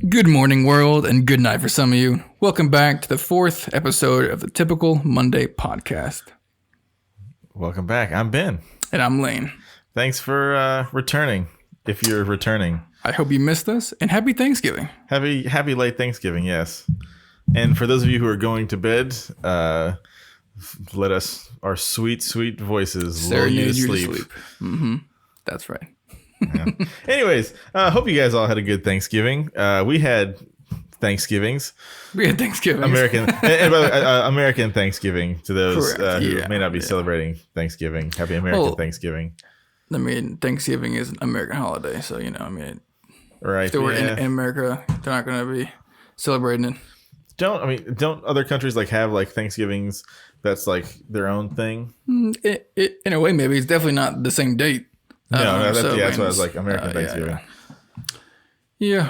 Good morning, world, and good night for some of you. Welcome back to the 4th episode of the Typical Monday Podcast. Welcome back. I'm Ben. And I'm Lane. Thanks for returning, if you're returning. I hope you missed us, and happy Thanksgiving. Happy late Thanksgiving, yes. And for those of you who are going to bed, let us, our sweet, sweet voices lull you to sleep. Mm-hmm. That's right. Yeah. Anyways, hope you guys all had a good Thanksgiving. We had Thanksgivings. American American Thanksgiving to those who may not be celebrating Thanksgiving. Happy American Thanksgiving. I mean, Thanksgiving is an American holiday, so right? If they were in America, they're not going to be celebrating it. Don't other countries have Thanksgivings that's their own thing? In a way, maybe it's definitely not the same date. That's what I was American Thanksgiving. Yeah.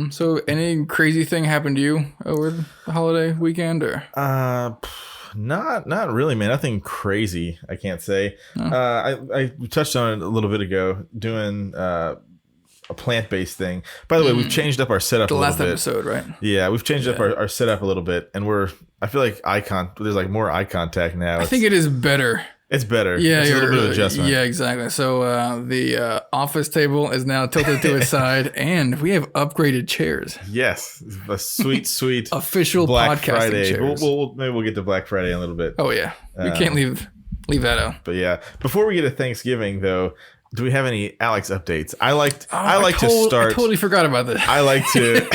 So any crazy thing happened to you over the holiday weekend, or? Not really, man. Nothing crazy, I can't say. I touched on it a little bit ago, doing a plant-based thing. By the way, we've changed up our setup a little bit. The last episode, right? Yeah, we've changed up our setup a little bit, and I feel like there's more eye contact now. I think it is better. It's better. Yeah, it's a little bit of adjustment. Yeah, exactly. So the office table is now tilted to its side, and we have upgraded chairs. Yes, a sweet official Black podcasting Friday. chairs. Maybe we'll get to Black Friday in a little bit. Oh yeah, we can't leave that out. But yeah, before we get to Thanksgiving though, do we have any Alex updates? I like to start. I totally forgot about this. I like to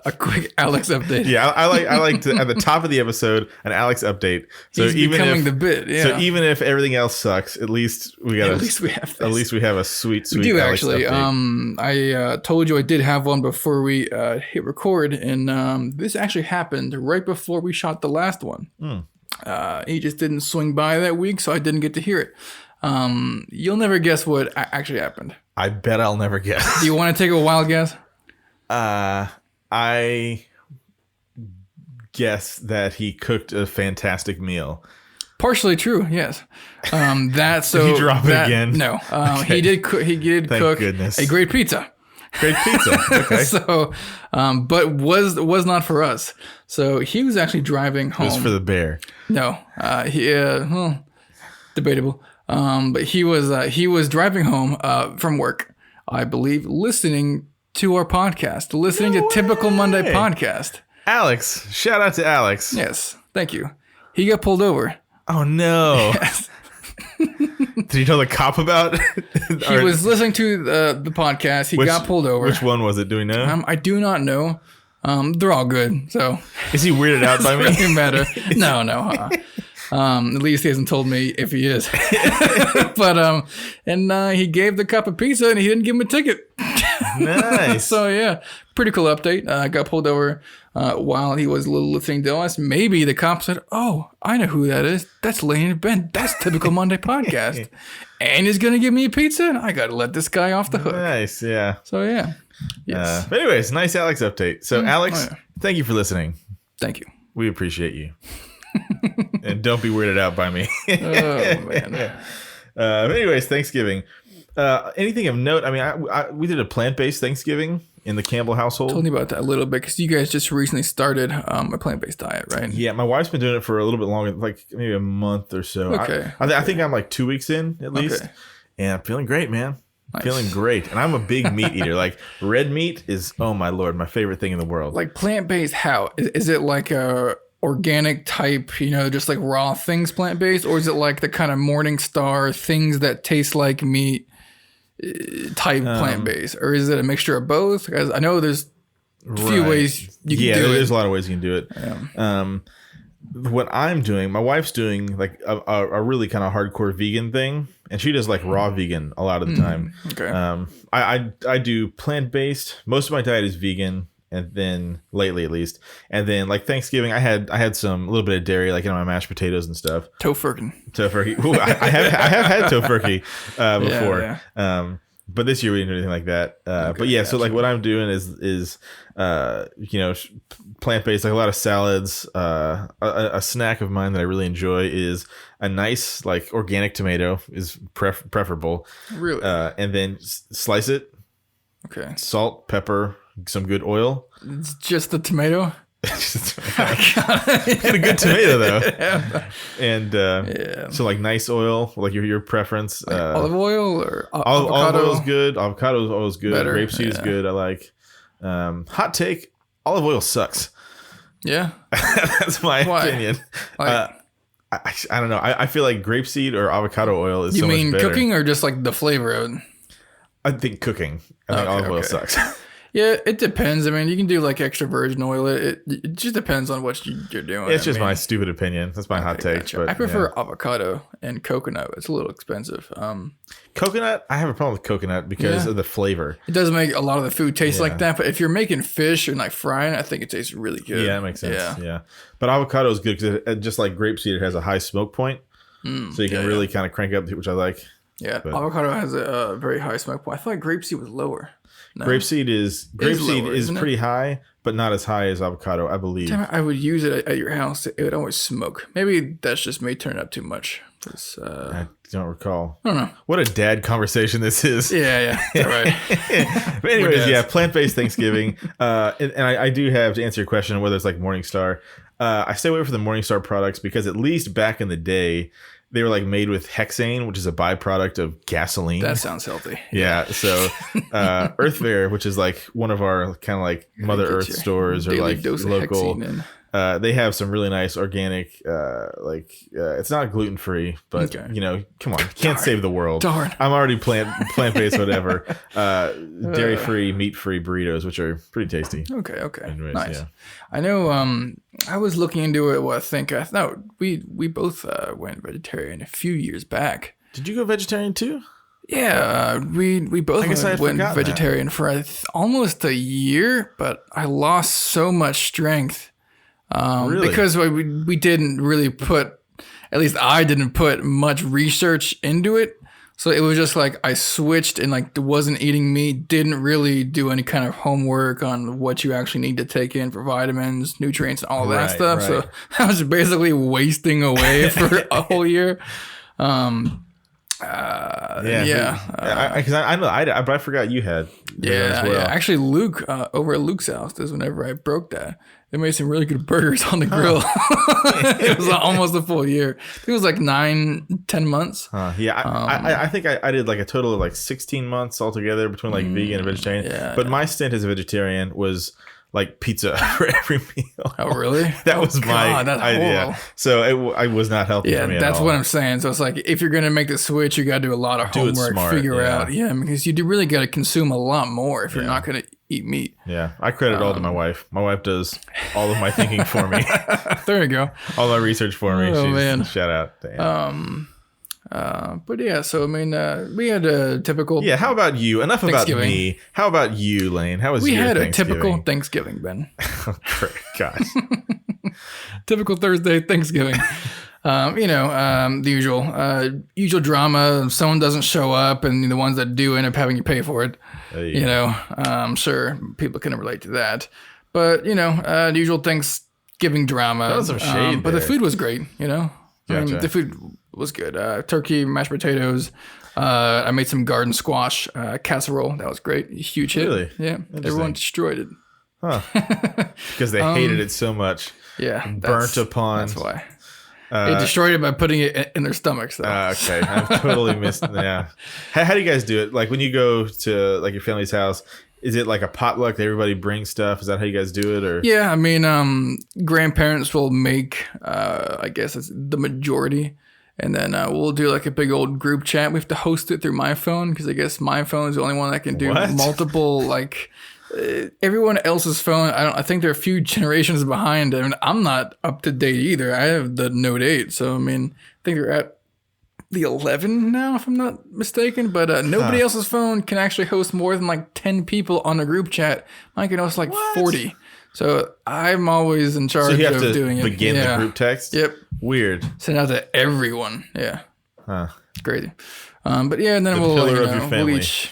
a quick Alex update. Yeah, I like to at the top of the episode an Alex update. So He's becoming the bit. Yeah. So even if everything else sucks, at least we have a sweet. We do Alex actually. Update. I told you I did have one before we hit record, and this actually happened right before we shot the last one. He just didn't swing by that week, so I didn't get to hear it. You'll never guess what actually happened. I bet I'll never guess. Do you want to take a wild guess? I guess that he cooked a fantastic meal. Partially true, yes. Did he drop it again? No. Okay. He did cook goodness. a great pizza. Great pizza. Okay. So, but was not for us. So he was actually driving home. It was for the bear. No. Debatable. But he was driving home from work, I believe, listening to our podcast, listening to Typical Monday Podcast. Alex, shout out to Alex. Yes, thank you. He got pulled over. Oh no! Yes. Did he tell the cop about it? He was listening to the podcast. He got pulled over. Which one was it? Do we know? I do not know. They're all good. So is he weirded out by me? Doesn't matter. No. At least he hasn't told me if he is. But he gave the cop a pizza and he didn't give him a ticket. Nice. So yeah, pretty cool update. Got pulled over while he was listening to us. Maybe the cop said, "Oh, I know who that is. That's Lane and Ben. That's Typical Monday Podcast." And he's gonna give me a pizza, and I gotta let this guy off the hook. Nice, yeah. So yeah. Yes. But anyways, nice Alex update. So Alex, thank you for listening. Thank you. We appreciate you. And don't be weirded out by me. Oh man. But anyways, Thanksgiving. Anything of note? I mean, we did a plant-based Thanksgiving in the Campbell household. Told me about that a little bit because you guys just recently started a plant-based diet, right? Yeah, my wife's been doing it for a little bit longer, like maybe a month or so. Okay. I think I'm 2 weeks in at least, and I'm feeling great, man. Nice. Feeling great. And I'm a big meat eater. Red meat is, oh my Lord, my favorite thing in the world. Plant-based, how? Is it a organic type, just raw things plant-based? Or is it the kind of Morningstar things that taste like meat type plant-based? Or is it a mixture of both? Because I know there's a few ways you can do it. Yeah, there's a lot of ways you can do it. Yeah. What I'm doing, my wife's doing a really kind of hardcore vegan thing, and she does raw vegan a lot of the time. Okay. I do plant-based. Most of my diet is vegan, and then lately at least, and then Thanksgiving, I had a little bit of dairy in my mashed potatoes and stuff. Tofurkey. Ooh, I have had tofurkey before. Yeah. But this year we didn't do anything like that. But yeah, so what I'm doing is plant-based, a lot of salads. A snack of mine that I really enjoy is a nice organic tomato is preferable. Really? And then slice it. Okay. Salt, pepper, some good oil. It's just the tomato. Get a good tomato though, and so like nice oil, like your preference. Like olive oil or avocado. Olive oil is good. Avocado oil is good. Better. Grapeseed is good. I like. Hot take: olive oil sucks. Yeah, that's my opinion. I don't know. I feel like grapeseed or avocado oil is. You so mean much better. Cooking or just like the flavor of it? I think cooking. I think olive oil sucks. Yeah, it depends. I mean, you can do like extra virgin oil. It just depends on what you're doing. It's just my stupid opinion. That's my hot take. Gotcha. But, I prefer avocado and coconut. It's a little expensive. Coconut, I have a problem with coconut because of the flavor. It does make a lot of the food taste like that. But if you're making fish and like frying, I think it tastes really good. Yeah, that makes sense. Yeah. But avocado is good because just like grapeseed, it has a high smoke point. So you can really kind of crank up, which I like. Yeah, but avocado has a very high smoke point. I thought like grapeseed was lower. No. Grapeseed is pretty high, but not as high as avocado, I believe. Damn it, I would use it at your house. It would always smoke. Maybe that's just me turning up too much. I don't recall. I don't know. What a dad conversation this is. Yeah, that's right. But anyways, plant-based Thanksgiving. And I do have to answer your question whether it's like Morningstar. I stay away from the Morningstar products because at least back in the day, they were like made with hexane, which is a byproduct of gasoline. That sounds healthy. Yeah. So Earth Fare, which is like one of our kind of like Mother Earth stores or like local, they have some really nice organic, it's not gluten free, but come on, can't save the world. Darn. I'm already plant-based, whatever. Dairy free, meat free burritos, which are pretty tasty. Okay. Anyways, nice. Yeah. I know. I was looking into it. Well, we both went vegetarian a few years back. Did you go vegetarian too? Yeah, we both went vegetarian for almost a year, but I lost so much strength. Really? Because we didn't really put, at least I didn't put much research into it. So it was just like I switched and like wasn't eating meat, didn't really do any kind of homework on what you actually need to take in for vitamins, nutrients, and all that stuff. Right. So I was basically wasting away for a whole year. Because I know, but I forgot you had as well. Yeah. Actually, Luke over at Luke's house is whenever I broke that. They made some really good burgers on the grill. It was almost a full year. I think it was like 9-10 months. I think I did like a total of like 16 months altogether between like vegan and vegetarian. Yeah, but my stint as a vegetarian was like pizza for every meal. Oh, really? That was my idea. So I was not healthy for me at all. Yeah, that's what I'm saying. So it's like if you're going to make the switch, you got to do a lot of homework, figure out. Yeah, because you do really got to consume a lot more if you're not going to eat meat. Yeah, I credit all to my wife. My wife does all of my thinking for me. There you go. All my research for me. Oh, man. Shout out to Anne. But yeah, so I mean, we had a typical. Yeah, how about you? Enough about me. How about you, Lane? How was your Thanksgiving? We had a typical Thanksgiving, Ben. Oh, great, gosh. Typical Thursday Thanksgiving. The usual drama. Someone doesn't show up, and the ones that do end up having to pay for it. I'm sure people can relate to that. But the usual Thanksgiving drama. That was some shade but the food was great. Gotcha. The food was good. Turkey, mashed potatoes. I made some garden squash casserole. That was great. Huge hit. Really? Yeah. Everyone destroyed it. Huh. Because they hated it so much. Yeah. Burnt upon. That's why. They destroyed it by putting it in their stomachs. Okay. I've totally missed. Yeah. How do you guys do it? Like when you go to like your family's house, is it like a potluck that everybody brings stuff? Is that how you guys do it? Or yeah, I mean, grandparents will make, I guess it's the majority. And then we'll do like a big old group chat. We have to host it through my phone because I guess my phone is the only one that can do multiple like everyone else's phone. I think they're a few generations behind. I mean, I'm not up to date either. I have the Note 8, so I mean, I think they're at the 11 now, if I'm not mistaken. But nobody else's phone can actually host more than like 10 people on a group chat. Mine can host like 40. So I'm always in charge of doing it. So you have to begin the group text? Yep. Weird. Send out to everyone. Yeah. Huh. It's crazy. But yeah, and then we'll each,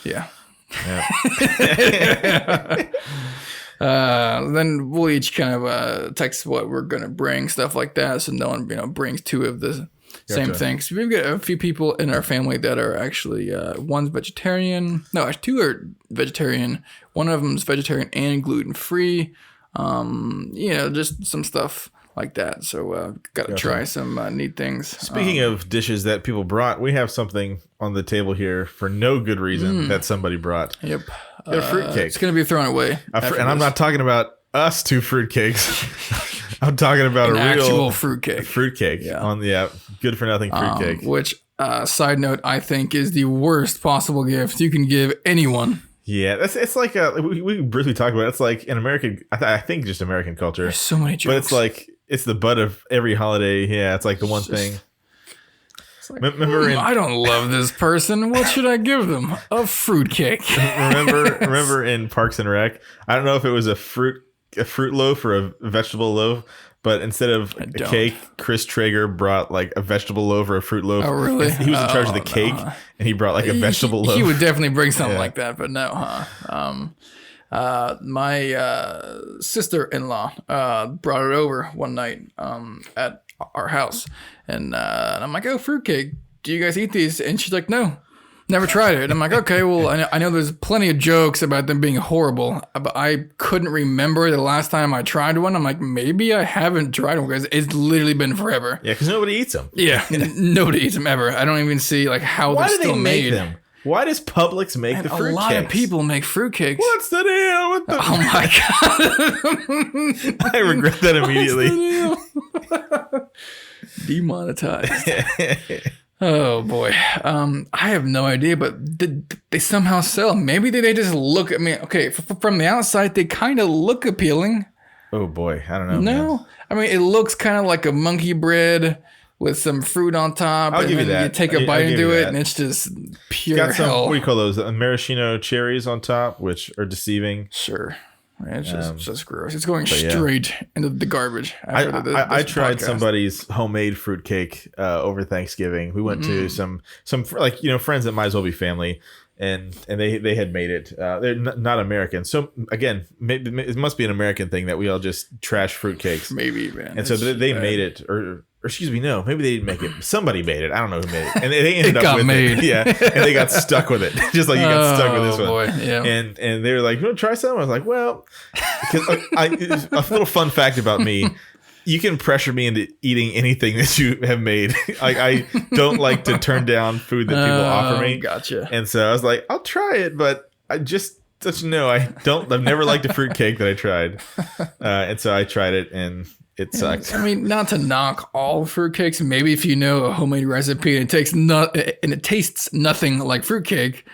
then we'll each kind of text what we're going to bring, stuff like that. So no one, brings two of the Same thing. So we've got a few people in our family that are actually one's vegetarian. No, actually, two are vegetarian. One of them's vegetarian and gluten free. Just some stuff like that. So got to try some neat things. Speaking of dishes that people brought, we have something on the table here for no good reason that somebody brought. Yep. Fruitcake. It's going to be thrown away. And I'm not talking about us two fruitcakes. I'm talking about a real actual fruitcake. Fruitcake. Yeah. Good for nothing fruitcake. Which, side note, I think is the worst possible gift you can give anyone. Yeah, it's like we briefly talked about it. It's like in American, I think just American culture. There's so many jokes. But it's like, it's the butt of every holiday. Yeah, it's like the one thing. Like, I don't love this person. What should I give them? A fruitcake. remember in Parks and Rec? I don't know if it was a fruit loaf or a vegetable loaf, but instead of a cake, Chris Traeger brought like a vegetable loaf or a fruit loaf. Oh, really? He was in charge of the cake, and he brought like a vegetable loaf. He would definitely bring something like that, but no, my sister-in-law brought it over one night at our house, and I'm like, oh, fruitcake, do you guys eat these? And she's like, no, never tried it. And I'm like, okay, well, I know there's plenty of jokes about them being horrible, but I couldn't remember the last time I tried one. I'm like, maybe I haven't tried one because it's literally been forever. Yeah, because nobody eats them. Yeah, nobody eats them ever. I don't even see like how they're still made. Them? Why does Publix make the fruitcakes? A lot of people make fruitcakes. What's the deal with the... Oh my God. I regret that immediately. Demonetized. Oh boy. I have no idea, but they somehow sell. Maybe they just look at me. Okay, from the outside, they kind of look appealing. Oh boy. I don't know. No. Man. I mean, it looks kind of like a monkey bread with some fruit on top. I'll give you that. You take a bite into it, and it's just pure hell. What do you call those? Maraschino cherries on top, which are deceiving. Sure. It's just gross. It's going straight into the garbage. I tried somebody's homemade fruitcake over Thanksgiving. We went to some friends that might as well be family, and they had made it. They're not American, so again, maybe it must be an American thing that we all just trash fruitcakes. Maybe, man. And so they made it, or excuse me, no, maybe they didn't make it. Somebody made it. I don't know who made it. And they ended up with it. Yeah. And they got stuck with it. Just like you got stuck with this one. Boy. Yeah. And they were like, you want to try some? I was like, well, because a little fun fact about me, you can pressure me into eating anything that you have made. I don't like to turn down food that people offer me. Gotcha. And so I was like, I'll try it, but I just let you know, I've never liked a fruitcake that I tried. And so I tried it, and it sucked. I mean, not to knock all fruitcakes. Maybe if you know a homemade recipe and it tastes nothing like fruitcake,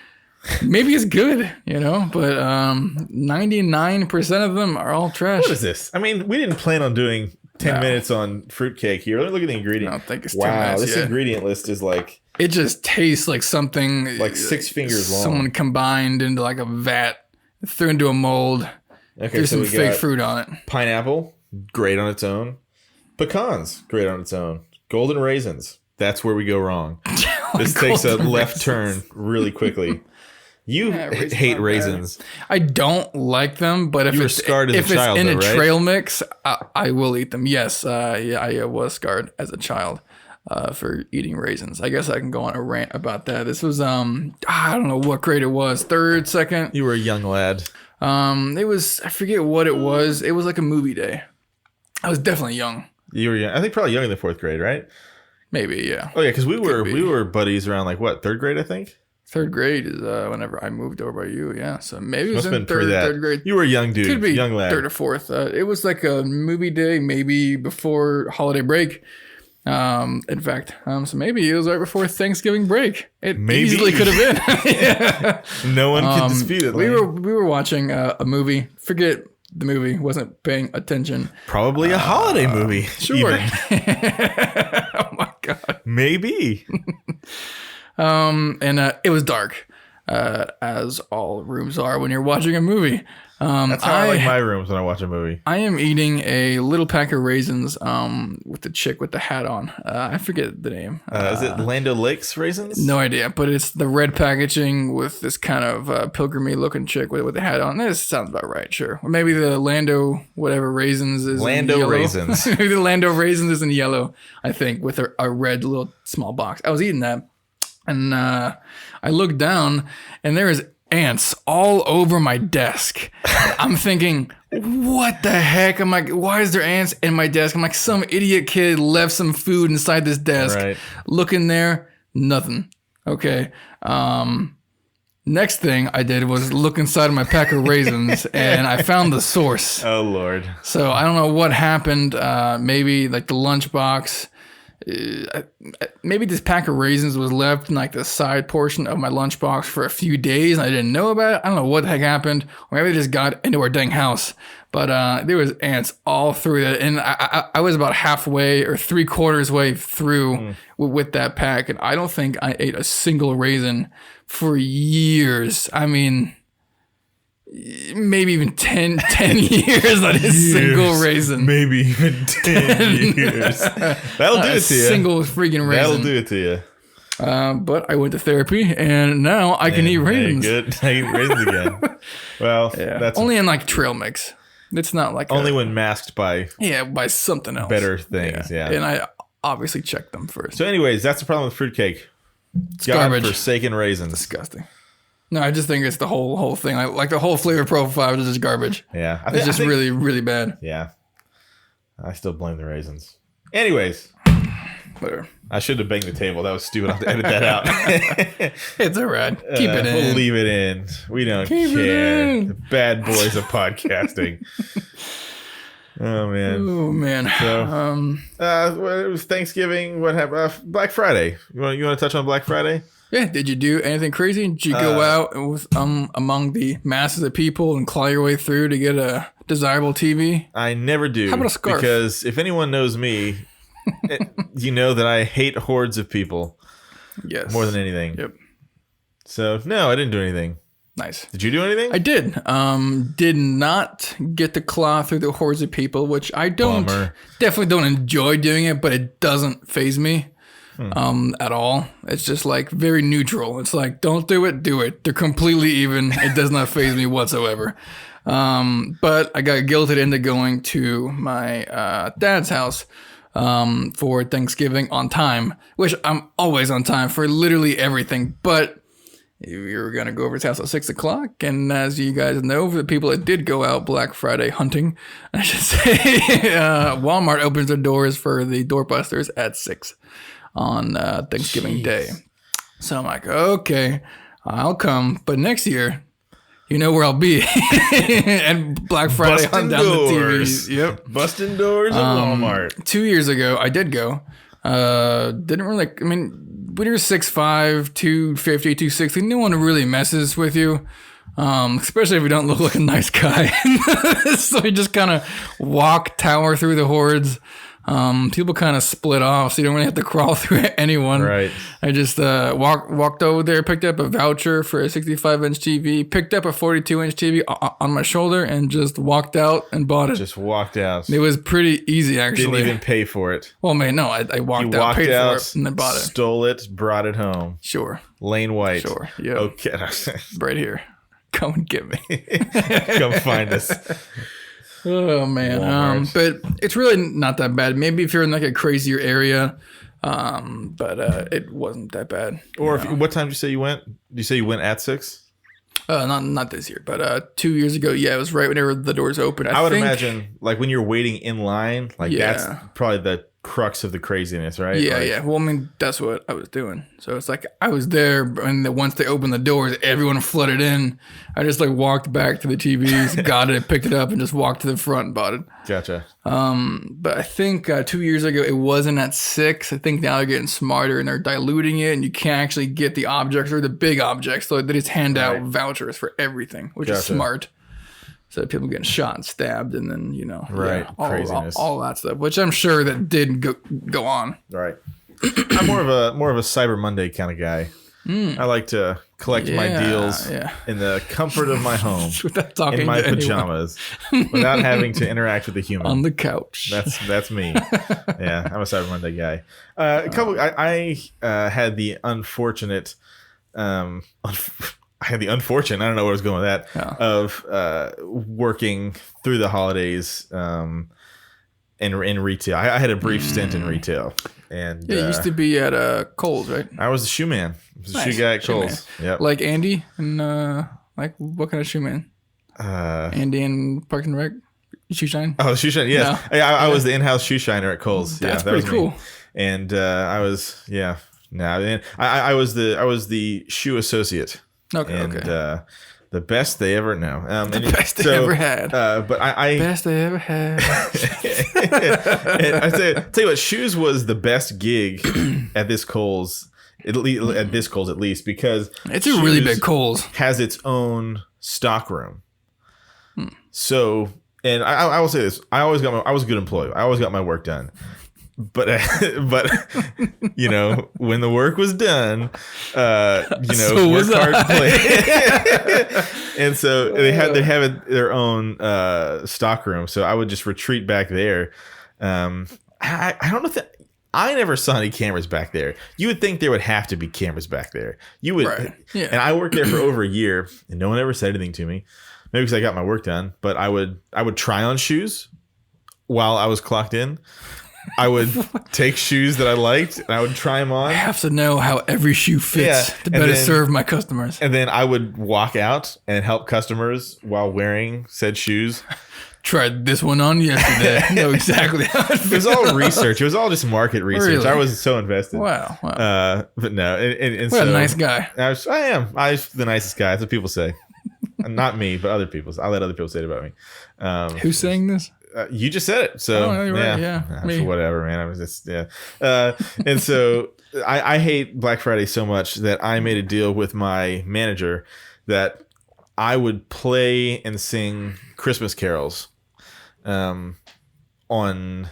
maybe it's good, But 99% of them are all trash. What is this? I mean, we didn't plan on doing 10 minutes on fruitcake here. Let me look at the ingredient. I don't think it's 10 minutes. This ingredient list is like... It just tastes like something... Like 6 fingers long. Someone combined into like a vat, threw into a mold. Okay, there's some fake fruit on it. Pineapple. Great on its own. Pecans, great on its own. Golden raisins, that's where we go wrong. This takes a left turn really quickly. You hate raisins. I don't like them, but if it's in a trail mix, I will eat them. Yes, I was scarred as a child for eating raisins. I guess I can go on a rant about that. This was I don't know what grade it was, third, second. You were a young lad. It was, I forget what it was. It was like a movie day. I was definitely young. You were young. I think probably younger than 4th grade, right? Maybe, yeah. Oh yeah, because we were buddies around like what, 3rd grade, I think. 3rd grade is whenever I moved over by you. Yeah, so maybe it was in third grade. You were a young dude. Could be young lad. 3rd or 4th. It was like a movie day, maybe before holiday break. In fact, so maybe it was right before Thanksgiving break. It easily could have been. Yeah. No one can dispute it. We were watching a movie. Forget the movie. Wasn't paying attention. Probably a holiday movie. Sure. Oh my God. Maybe. And it was dark, as all rooms are when you're watching a movie. That's how I like my rooms when I watch a movie. I am eating a little pack of raisins with the chick with the hat on. I forget the name. Is it Land O'Lakes raisins? No idea, but it's the red packaging with this kind of pilgrimy looking chick with the hat on. This sounds about right, sure. Or maybe the Lando whatever raisins is Lando raisins. Maybe the Lando raisins is in yellow, I think, with a red little small box. I was eating that, and I looked down, and there is ants all over my desk. I'm thinking, what the heck? I'm like, why is there ants in my desk? I'm like, some idiot kid left some food inside this desk. Right. Look in there, nothing. Okay. Next thing I did was look inside of my pack of raisins, and I found the source. Oh, Lord. So I don't know what happened. Maybe like the lunchbox. Maybe this pack of raisins was left in like the side portion of my lunchbox for a few days and I didn't know about it. I don't know what the heck happened. Or maybe they just got into our dang house. But there was ants all through that. And I was about halfway or 3/4 way through with that pack. And I don't think I ate a single raisin for years. I mean, maybe even 10 years on a single raisin. Maybe even 10 years. That'll do it to you. A single freaking raisin. That'll do it to you. But I went to therapy, and now I can eat raisins. Good. I eat raisins again. Well, that's only in like trail mix. It's not like only when masked by by something else. Better things, yeah. And I obviously checked them first. So anyways, that's the problem with fruitcake. It's garbage. God-forsaken raisins. Disgusting. No, I just think it's the whole thing. Like the whole flavor profile is just garbage. Yeah. It's just really, really bad. Yeah. I still blame the raisins. Anyways. Whatever. I should have banged the table. That was stupid. I'll have to edit that out. It's all right. Keep it in. We'll leave it in. We don't care. The bad boys of podcasting. Oh, man. Oh, man. So, it was Thanksgiving. What happened? Black Friday. You want to touch on Black Friday? Yeah. Did you do anything crazy? Did you go out with, among the masses of people and claw your way through to get a desirable TV? I never do. How about a scarf? Because if anyone knows me, you know that I hate hordes of people. Yes. More than anything. Yep. So, no, I didn't do anything. Nice. Did you do anything? I did. Did not get to claw through the hordes of people, which I definitely don't enjoy doing it, but it doesn't faze me at all. It's just like very neutral. It's like, don't do it, do it. They're completely even. It does not faze me whatsoever. But I got guilted into going to my dad's house for Thanksgiving on time, which I'm always on time for literally everything. But we were going to go over his house at 6 o'clock. And as you guys know, for the people that did go out Black Friday hunting, I should say, Walmart opens their doors for the doorbusters at 6 on Thanksgiving Day. So I'm like, okay, I'll come. But next year, you know where I'll be. And Black Friday hunt down the TVs. Yep. Busting doors at Walmart. 2 years ago, I did go. Didn't really, I mean, when you're 6'5", 250, 260, no one really messes with you. Especially if you don't look like a nice guy. So you just kind of tower through the hordes. People kind of split off, so you don't really have to crawl through anyone. Right. I just walked over there, picked up a voucher for a 65-inch TV, picked up a 42-inch TV on my shoulder, and just walked out and bought it. Just walked out. It was pretty easy, actually. Didn't even pay for it. Well, man, no, I walked out, paid for it, and then bought it. Stole it, brought it home. Sure. Lane White. Sure. Yeah. Okay. Right here. Come and get me. Come find us. Oh man, but it's really not that bad. Maybe if you're in like a crazier area, but it wasn't that bad. Or what time did you say you went? Did you say you went at 6? Not this year, but 2 years ago. Yeah, it was right whenever the doors opened. I would imagine like when you're waiting in line, like that's probably the crux of the craziness, right? Yeah, like, yeah. Well, I mean, that's what I was doing. So it's like I was there, and once they opened the doors, everyone flooded in. I just like walked back to the TVs, got it, picked it up, and just walked to the front and bought it. Gotcha. But I think 2 years ago it wasn't at 6. I think now they're getting smarter and they're diluting it, and you can't actually get the objects or the big objects, so they just hand out vouchers for everything, which is smart. So people getting shot and stabbed, and then all that stuff, which I'm sure that did go on. Right. I'm more of a Cyber Monday kind of guy. I like to collect my deals in the comfort of my home, in my pajamas, without having to interact with a human on the couch. That's me. Yeah, I'm a Cyber Monday guy. I had the unfortunate. I had the unfortunate. I don't know where I was going with that. Of working through the holidays. In retail, I had a brief stint in retail, and you used to be at Kohl's, right? I was a shoe man. I was a shoe guy at Kohl's. Yeah, like Andy and like what kind of shoe man? Andy and Parks and Rec, shoe shine. Oh, shoe shine. Yes, no. I was the in-house shoe shiner at Kohl's. That's pretty cool. Me. And I was I was the shoe associate. Okay. The best they ever know. The best they ever had. But I best they ever had. And I tell you what, shoes was the best gig at this Kohl's. At least, because it's a really big Kohl's. Has its own stock room. So, and I will say this: I was a good employee. I always got my work done. But you know, when the work was done, so work hard, play. And so they have their own stock room. So I would just retreat back there. I don't know if I never saw any cameras back there. You would think there would have to be cameras back there. You would, right. Yeah. And I worked there for over a year, and no one ever said anything to me. Maybe because I got my work done. But I would try on shoes while I was clocked in. I would take shoes that I liked and I would try them on. I have to know how every shoe fits to better serve my customers. And then I would walk out and help customers while wearing said shoes. Tried this one on yesterday. I know exactly how it fits. It was all research. It was all just market research. Really? I was so invested. Wow. But no. And what a nice guy. I am. I was the nicest guy. That's what people say. Not me, but other people. I'll let other people say it about me. Who's saying this? You just said it, so you're right. Yeah, whatever, man. I was just and so I hate Black Friday so much that I made a deal with my manager that I would play and sing Christmas carols on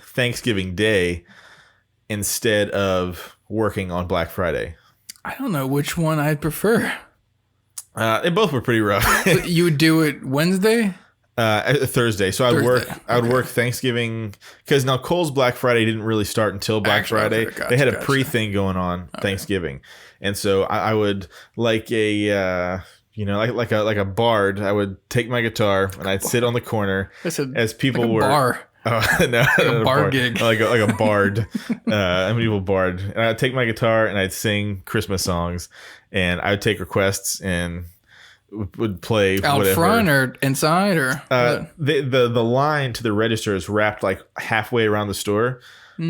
Thanksgiving Day instead of working on Black Friday. I don't know which one I'd prefer. They both were pretty rough. You would do it Wednesday? Thursday. So I would work Thanksgiving because now Kohl's Black Friday didn't really start until Black Friday. Gotcha, they had a pre thing going on Thanksgiving, and so I would like a like a bard. I would take my guitar and I'd sit on the corner as people were. Bar. Oh no, like a bar gig, like a bard, a medieval bard, and I'd take my guitar and I'd sing Christmas songs, and I would take requests and would play out whatever. Front or inside or the line to the register is wrapped like halfway around the store,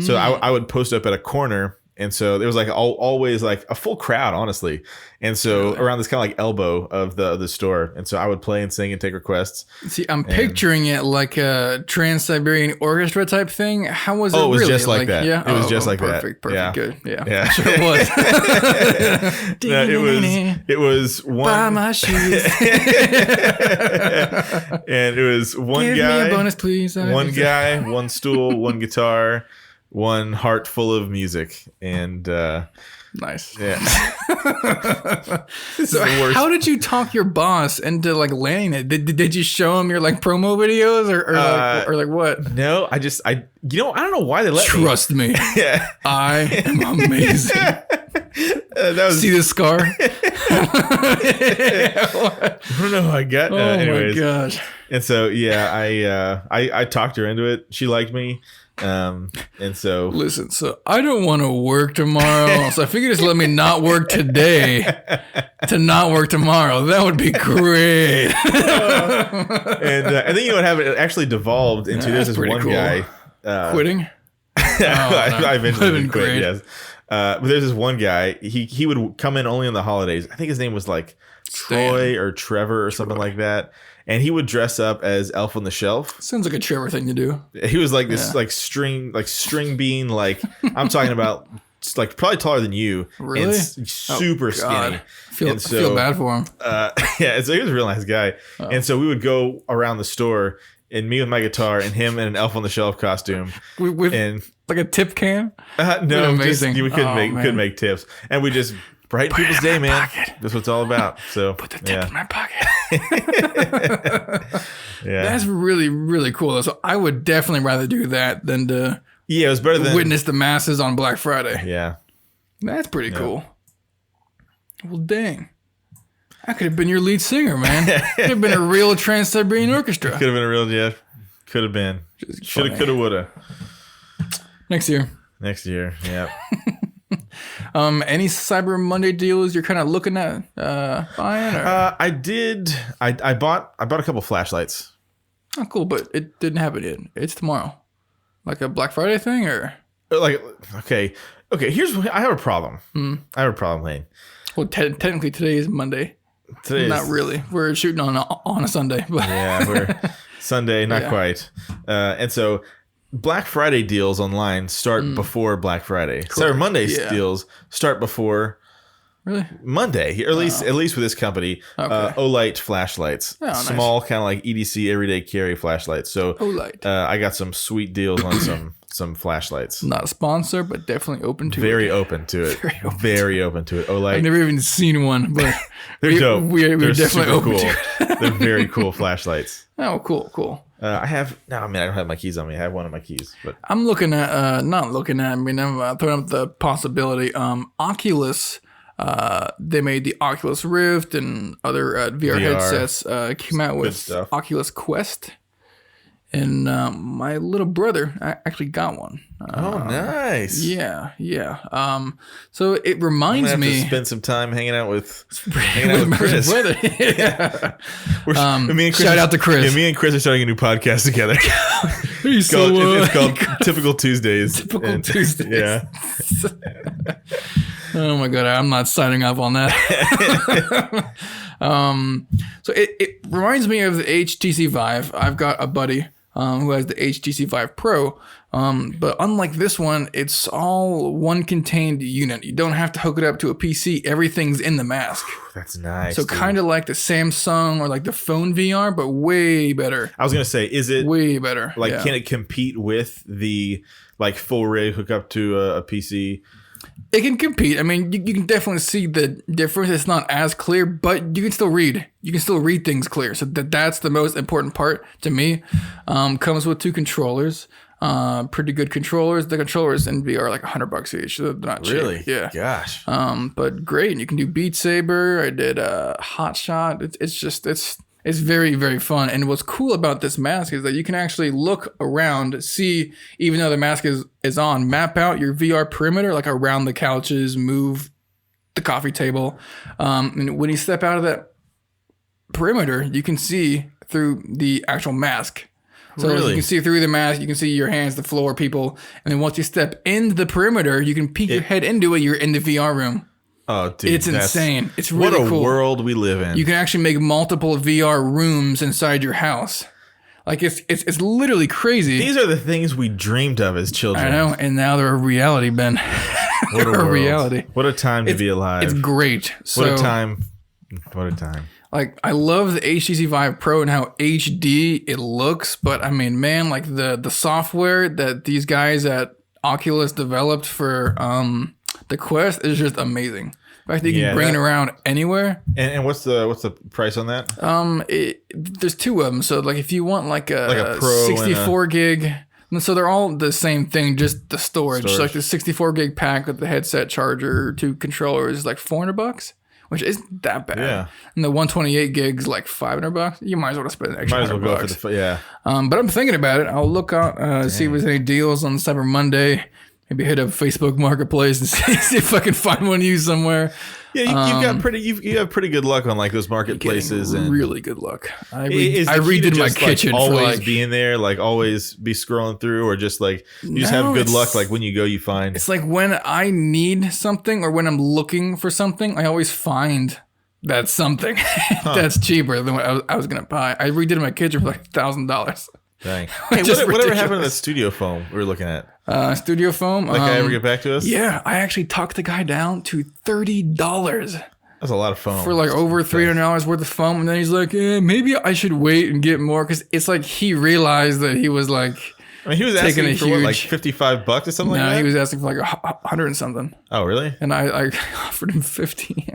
so I would post up at a corner, and so there was like always like a full crowd, honestly, and so around this kind of like elbow of the store, and so I would play and sing and take requests. See, I'm picturing it like a Trans-Siberian Orchestra type thing. How was it? Oh, it was really? just like that. Yeah, it was just like perfect, that. Perfect, yeah. Good. Yeah, sure it was. No, it was one. Buy my shoes. And it was one Give guy. Me a bonus, please. One guy, one stool, one guitar, one heart full of music, and nice. Yeah. So how did you talk your boss into like landing it? Did you show him your like promo videos or like what? No, I don't know why they let me. Trust me. Yeah. I am amazing. See the scar? I don't know how I got. Anyways. My gosh. And so I talked her into it. She liked me. And so listen, so I don't want to work tomorrow, so I figured just let me not work today to not work tomorrow. That would be great. And then you know what happened? It actually devolved into this one cool guy quitting. I eventually did quit. Yes, but there's this one guy. He would come in only on the holidays. I think his name was like Troy or Trevor or something like that. And he would dress up as Elf on the Shelf. Sounds like a Trevor thing to do. He was like this, like string bean. Like I'm talking about, like probably taller than you. Really? And super skinny. I feel bad for him. Yeah. So he was a real nice guy. Oh. And so we would go around the store, and me with my guitar, and him in an Elf on the Shelf costume. And like a tip can? No, amazing. We couldn't make tips, and we just Brighten people's day, man. That's what it's all about. So put the tip in my pocket. That's really, really cool. So I would definitely rather do that than to it was better than witness the masses on Black Friday. Yeah. That's pretty cool. Well, dang. I could have been your lead singer, man. Could have been a real Trans-Siberian Orchestra. Could have been a real, could have been. Shoulda, coulda, woulda. Next year. Yeah. Any Cyber Monday deals you're kind of looking at buying? Or? I did. I bought a couple flashlights. Oh, cool, but it didn't happen yet. It's tomorrow. Like a Black Friday thing, or like okay. Here's I have a problem. I have a problem, Lane. Well, technically today is Monday. Not really. We're shooting on a Sunday. But yeah, we're Sunday, not quite. And so Black Friday deals online start before Black Friday. Cyber Monday deals start before Monday, or at least with this company. Olight flashlights, small kind of like EDC everyday carry flashlights. So Olight. I got some sweet deals on some flashlights. Not a sponsor, but definitely open to Very it. Open to it. Very open to it. Olight. I've never even seen one, but they're dope. We're definitely open cool. to it. They're very cool flashlights. Oh, cool. I don't have my keys on me. I have one of my keys, but I'm looking at not looking at. I mean, I'm throwing up the possibility. Oculus. They made the Oculus Rift and other VR headsets. Came out with Oculus Quest, and my little brother actually got one. Oh, nice! Yeah. So it reminds me to spend some time hanging out with Chris. Brother. Me and Chris shout out to Chris. Yeah, me and Chris are starting a new podcast together. It's called Typical Tuesdays. Tuesdays. Yeah. Oh my god, I'm not signing up on that. So it reminds me of the HTC Vive. I've got a buddy who has the HTC Vive Pro, but unlike this one, it's all one contained unit. You don't have to hook it up to a PC. Everything's in the mask. That's nice. So kind of like the Samsung or like the phone VR, but way better. I was gonna say, is it way better? Like, can it compete with the like full rig hook up to a PC? It can compete. I mean, you can definitely see the difference. It's not as clear, but you can still read. You can still read things clear. So that's the most important part to me. Comes with 2 controllers. Pretty good controllers. The controllers in VR are like $100 each. So they're not cheap. Really? Yeah. Gosh. But great. You can do Beat Saber. I did Hot Shot. It's very, very fun. And what's cool about this mask is that you can actually look around, see, even though the mask is on, map out your VR perimeter, like around the couches, move the coffee table. And when you step out of that perimeter, you can see through the actual mask. So you can see through the mask, you can see your hands, the floor, people. And then once you step into the perimeter, you can peek your head into it. You're in the VR room. Oh, dude, it's insane. It's really cool. What a world we live in. You can actually make multiple VR rooms inside your house. Like it's literally crazy. These are the things we dreamed of as children. I know, and now they're a reality, Ben. What a world. Reality. What a time to be alive. It's great. What a time. What a time. Like, I love the HTC Vive Pro and how HD it looks, but I mean, man, like the software that these guys at Oculus developed for the Quest is just amazing. In fact, you can bring it around anywhere. And what's the price on that? There's 2 of them. So like if you want like a Pro 64 gig, and so they're all the same thing, just the storage. So like the 64 gig pack with the headset charger, 2 controllers is like $400, which isn't that bad. Yeah. And the 128 gigs like $500. You might as well spend an extra $100. Might as well go for the but I'm thinking about it. I'll look out, see if there's any deals on Cyber Monday. Maybe hit up Facebook Marketplace and see if I can find one used somewhere. Yeah, you have pretty good luck on like those marketplaces and really good luck. I redid my kitchen like, always for like being there, like always be scrolling through, or just like you just have good luck. Like when you go, you find. It's like when I need something or when I'm looking for something, I always find that something that's cheaper than what I was gonna buy. I redid my kitchen for like $1,000. Dang. Hey, whatever happened to the studio foam we were looking at? Studio foam. That guy ever get back to us? Yeah, I actually talked the guy down to $30. That's a lot of foam. For like over $300 worth of foam. And then he's like, maybe I should wait and get more. Because it's like he realized that he was like I mean, he was asking for what, like $55 or something like that? No, he was asking for like 100 and something. Oh, really? And I offered him 50.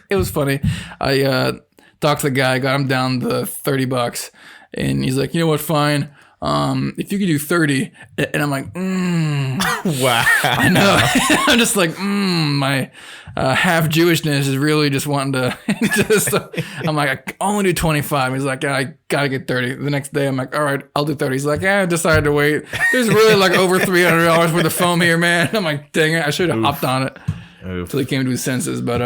It was funny. I talked to the guy, got him down the $30, and he's like, you know what, fine. If you could do 30, and I'm like, wow. I know. I'm just like, my half Jewishness is really just wanting to. I'm like, I can only do 25. He's like, I gotta get 30. The next day, I'm like, all right, I'll do 30. He's like, I decided to wait. There's really like over $300 worth of foam here, man. I'm like, dang it, I should have hopped on it until he came to his senses. But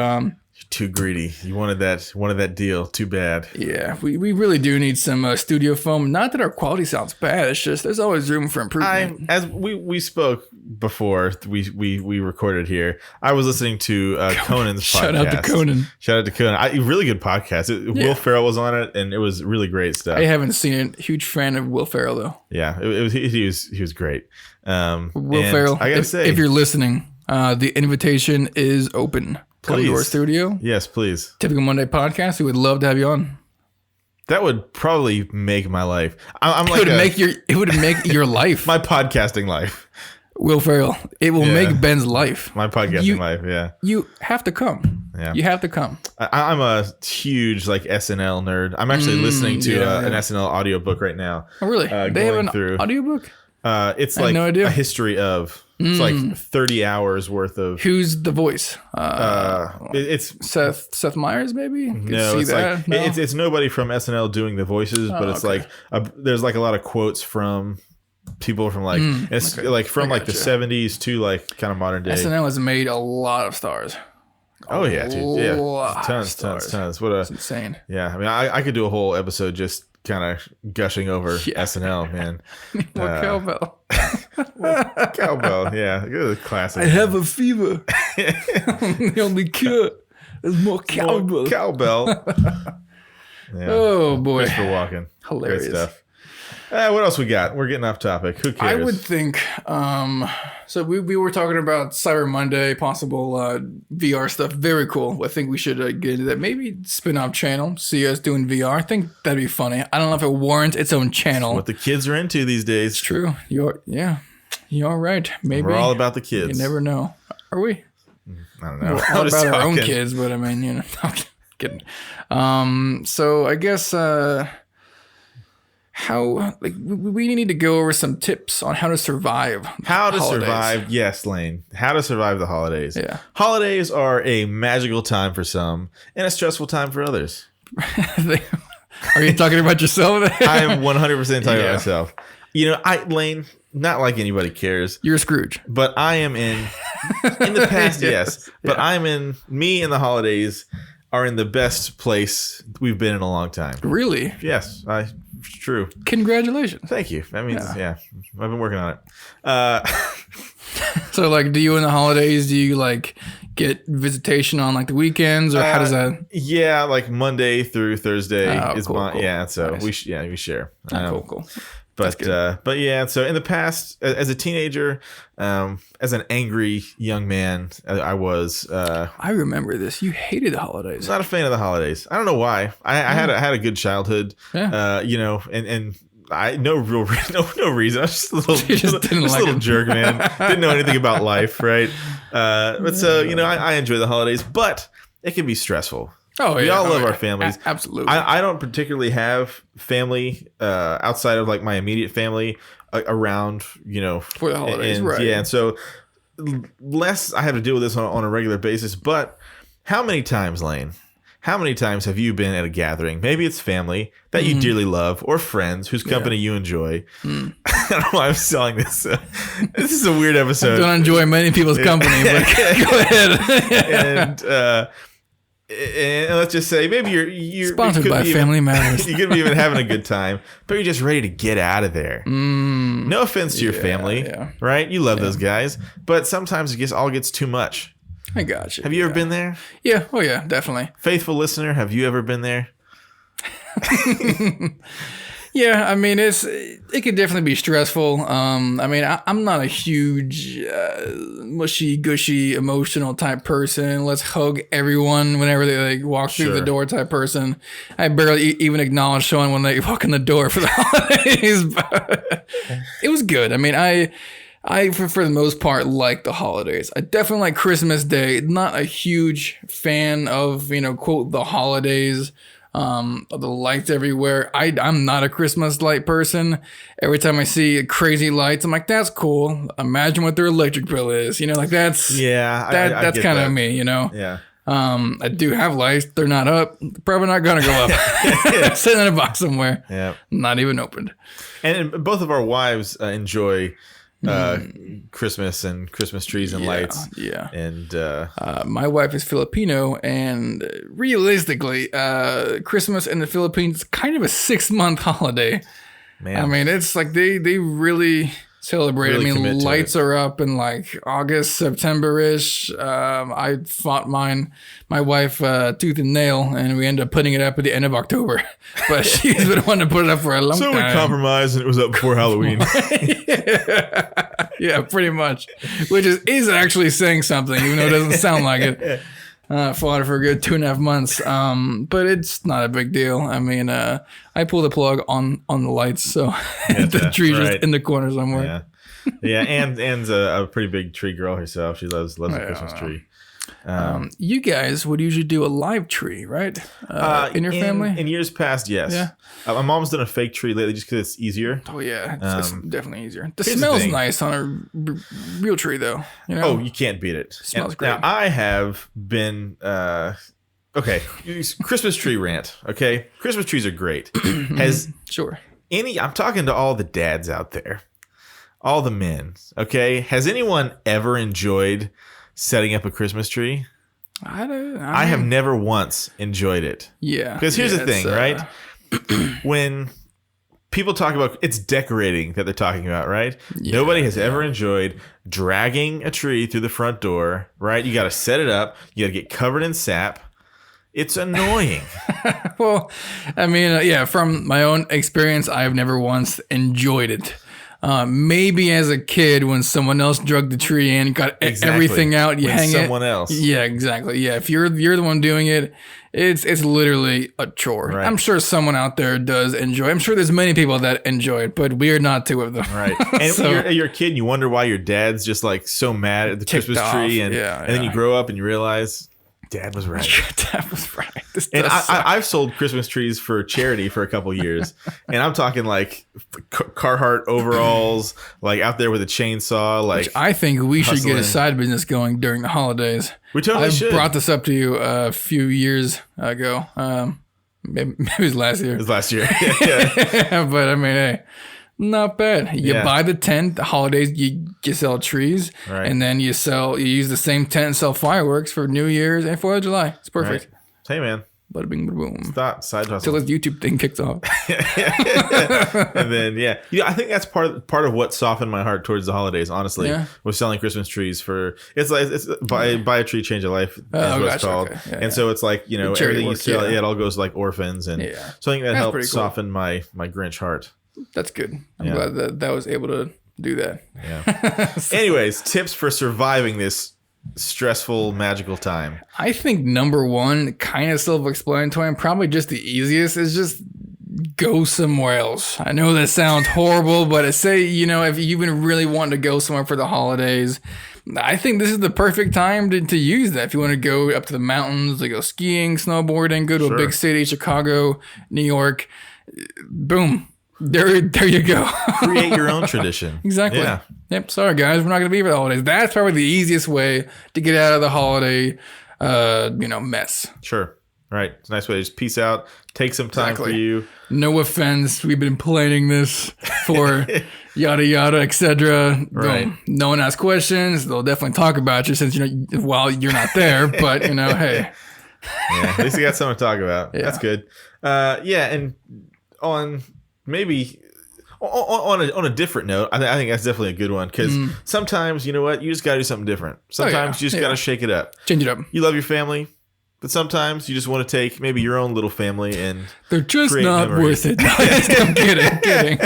too greedy. You wanted that deal. Too bad. Yeah, we really do need some studio foam. Not that our quality sounds bad. It's just there's always room for improvement. As we spoke before we recorded here, I was listening to Conan's podcast. Shout out to Conan. Really good podcast. Will Ferrell was on it, and it was really great stuff. I haven't seen it. Huge fan of Will Ferrell though. Yeah, he was great. Will Ferrell. I gotta say, if you're listening, the invitation is open. Come to our studio. Yes, please. Typical Monday podcast. We would love to have you on. That would probably make my life. It would make your life. My podcasting life. Will Ferrell. It will make Ben's life. My podcasting life. Yeah. You have to come. Yeah. You have to come. I'm a huge like SNL nerd. I'm actually listening to an SNL audiobook right now. Oh, really? They have an audiobook? It's like no idea. A history of. It's like 30 hours worth of. Who's the voice? It's Seth Meyers, maybe. No, it's nobody from SNL doing the voices, but it's like there's like a lot of quotes from people from like from like the 70s to like kind of modern day. SNL has made a lot of stars. Oh yeah, dude. Yeah, tons. What It's insane. Yeah, I mean, I could do a whole episode just kind of gushing over SNL, man. More cowbell. Cowbell, yeah, good classic. I have a fever. The only cure is more cowbell. Cowbell. Yeah. Oh boy, Christopher Walken. Hilarious. Great stuff. What else we got? We're getting off topic. Who cares? I would think. So we were talking about Cyber Monday, possible VR stuff. Very cool. I think we should get into that. Maybe spin-off channel. See us doing VR. I think that'd be funny. I don't know if it warrants its own channel. It's what the kids are into these days. It's true. You're right. Maybe we're all about the kids. You never know. Are we? I don't know. We're all about our own kids, but I mean, I'm kidding. So I guess. How we need to go over some tips on how to survive. Yes, Lane. How to survive the holidays. Yeah. Holidays are a magical time for some and a stressful time for others. Are you talking about yourself? I am 100% talking about myself. Lane, not like anybody cares. You're a Scrooge. But I am in the past, yes. But me and the holidays are in the best place we've been in a long time. Really? Yes, true. Congratulations. Thank you. That means, I've been working on it. So, like, do you in the holidays, do you, like, get visitation on, like, the weekends, or how does that? Yeah, like, Monday through Thursday is cool. Yeah, so nice. we share. Cool. But yeah, so in the past, as a teenager, as an angry young man, I was. I remember this. You hated the holidays. Not a fan of the holidays. I don't know why. I had a good childhood. Yeah. And I no reason. I was just a little jerk, man. Didn't know anything about life, right? But so I enjoy the holidays, but it can be stressful. Oh, yeah. We all love our families. Absolutely. I don't particularly have family outside of like my immediate family around, for the holidays, right? Yeah, and so less I have to deal with this on a regular basis. But how many times, Lane? How many times have you been at a gathering? Maybe it's family that you dearly love, or friends whose company you enjoy. I don't know why I'm selling this. This is a weird episode. I don't enjoy many people's company, but go ahead. And let's just say maybe you're sponsored by Family Matters. You could be even having a good time, but you're just ready to get out of there. No offense to your family, right? You love those guys, but sometimes it all gets too much. I got you. Have you ever been there? Yeah. Oh yeah, definitely. Faithful listener, have you ever been there? Yeah, I mean, it could definitely be stressful. I mean, I'm not a huge mushy gushy emotional type person. Let's hug everyone whenever they like walk through the door type person. I barely even acknowledge someone when they walk in the door for the holidays. But it was good. I mean, I for the most part like the holidays. I definitely like Christmas Day. Not a huge fan of quote the holidays. The lights everywhere. I'm not a Christmas light person. Every time I see crazy lights, I'm like, that's cool. Imagine what their electric bill is. Like that's that's kind of me. Yeah. I do have lights. They're not up. Probably not gonna go up. Sitting in a box somewhere. Yeah. Not even opened. And both of our wives enjoy Christmas and Christmas trees and lights. Yeah. And my wife is Filipino, and realistically, Christmas in the Philippines is kind of a 6-month holiday. Man. I mean, it's like they really celebrate. Really, I mean, lights are up in like August, September-ish. I fought my wife tooth and nail, and we ended up putting it up at the end of October. But she's been wanting to put it up for a long time. So we compromised, and it was up before Halloween. Yeah, pretty much. Which is actually saying something, even though it doesn't sound like it. Fought it for a good 2.5 months. But it's not a big deal. I mean, I pulled the plug on the lights, so the tree's just in the corner somewhere. Yeah. Anne's a pretty big tree girl herself. She loves a Christmas tree. You guys would usually do a live tree, right? In your family? In years past, yes. Yeah. My mom's done a fake tree lately just because it's easier. Oh, yeah. It's definitely easier. The smell's nice on a real tree, though. Oh, you can't beat it. Smells great. Now, I have been... okay, Christmas tree rant, okay? Christmas trees are great. Sure. I'm talking to all the dads out there. All the men, okay? Has anyone ever enjoyed setting up a Christmas tree? I have never once enjoyed it. Yeah. Because here's the thing, right? When people talk about it's decorating that they're talking about, right? Yeah, nobody has ever enjoyed dragging a tree through the front door, right? You got to set it up. You got to get covered in sap. It's annoying. Well, I mean, from my own experience, I've never once enjoyed it. Maybe as a kid when someone else drug the tree in, got everything out, you hang someone else. Yeah, exactly. Yeah, if you're the one doing it, it's literally a chore. Right. I'm sure someone out there does enjoy. I'm sure there's many people that enjoy it, but we are not two of them. Right. And so, you're a kid, and you wonder why your dad's just like so mad at the Christmas tree, and then you grow up and you realize Dad was right. Dad was right. And I've sold Christmas trees for charity for a couple years, and I'm talking like Carhartt overalls, like out there with a chainsaw. Like, which I think we should get a side business going during the holidays. We totally should. I brought this up to you a few years ago. Maybe it was last year. It was last year. Yeah. But I mean, hey. Not bad. You buy the tent. The holidays, you sell trees, and then you use the same tent and sell fireworks for New Year's and 4th of July. It's perfect. Right. Hey, man. Bada bing, bada boom. Stop. Side hustle. Until this YouTube thing kicks off. And then, I think that's part of what softened my heart towards the holidays, honestly, was selling Christmas trees for, it's buy a tree, change a life, is what it's called. Okay. Yeah, so it's like, everything you sell, it all goes like orphans. And so I think that helped soften my Grinch heart. That's good. I'm glad that was able to do that. Yeah. Anyways, tips for surviving this stressful, magical time. I think number one, kind of self-explanatory, and probably just the easiest, is just go somewhere else. I know that sounds horrible, but say, if you've been really wanting to go somewhere for the holidays, I think this is the perfect time to use that. If you want to go up to the mountains, to go skiing, snowboarding, go to a big city, Chicago, New York, boom. There you go. Create your own tradition. Exactly. Yeah. Yep. Sorry, guys. We're not going to be here for the holidays. That's probably the easiest way to get out of the holiday, mess. Sure. Right. It's a nice way to just peace out. Take some time for you. No offense. We've been planning this for yada, yada, etc. Right. No one asks questions. They'll definitely talk about you since, while you're not there. But, hey. Yeah. At least you got something to talk about. Yeah. That's good. And on... Maybe on a different note, I think that's definitely a good one, because sometimes, you know what, you just got to do something different. Sometimes you just got to shake it up. Change it up. You love your family, But sometimes you just want to take maybe your own little family and they're just not worth it. I'm kidding.